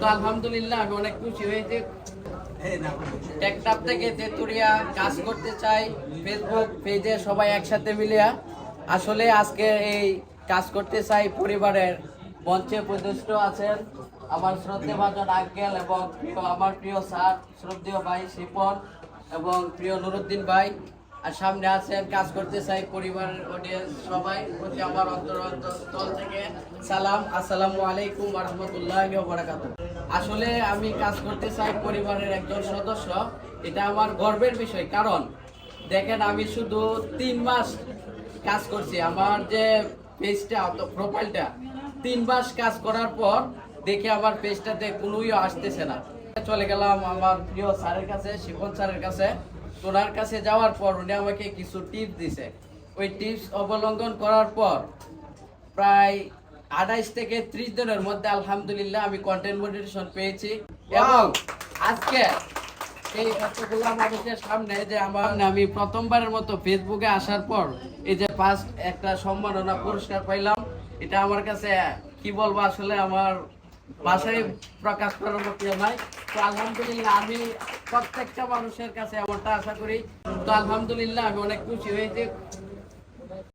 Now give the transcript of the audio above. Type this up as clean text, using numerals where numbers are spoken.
তো আলহামদুলিল্লাহ আমি অনেক খুশি হয়েছি। টেকটাপ থেকে তেতুরিয়া কাজ করতে চাই ফেসবুক পেজে সবাই একসাথে মিলিয়া আসলে আজকে এই কাজ করতে চাই পরিবারের মঞ্চে প্রতিষ্ঠিত আছেন আমার শ্রদ্ধেভাজন আঙ্কেল এবং আমার প্রিয় স্যার শ্রদ্ধেয় ভাই শিপন এবং প্রিয় নুরুদ্দিন ভাই। আর সামনে আছেন কাজ করতে চাই পরিবারের অডিয়েন্স সবাই প্রতি আমার অন্তরস্থল থেকে সালাম, আসসালামু আলাইকুম ওয়া রাহমাতুল্লাহি ওয়া বারাকাতুহু। আসলে আমি কাজ করতে চাই পরিবারের একজন সদস্য, এটা আমার গর্বের বিষয়। কারণ দেখেন আমি শুধু 3 মাস কাজ করছি, আমার যে পেজটা প্রোফাইলটা 3 মাস কাজ করার পর দেখে আমার পেজটাতে কোনোই আসতেছে না। চলে গেলাম আমার প্রিয় স্যারের কাছে, শিপন স্যারের কাছে। ওনার কাছে যাওয়ার পর উনি আমাকে কিছু টিপস দিছে। ওই টিপস অবলম্বন করার পর প্রায় 28 থেকে 30 দিনের মধ্যে আলহামদুলিল্লাহ আমি কন্টেন্ট মনিটাইজেশন পেয়েছি। এবং আজকে এই এতগুলা মানুষের সামনে যে আমি প্রথমবারের মতো ফেসবুকে আসার পর এই যে ফার্স্ট একটা সম্মাননা পুরস্কার পাইলাম, এটা আমার কাছে কি বলবো, আসলে আমার ভাষায় প্রকাশ করার মতো নাই। তো আলহামদুলিল্লাহ আমি প্রত্যেকটা মানুষের কাছে এমনটা আশা করি। তো আলহামদুলিল্লাহ আমি অনেক খুশি হয়েছি।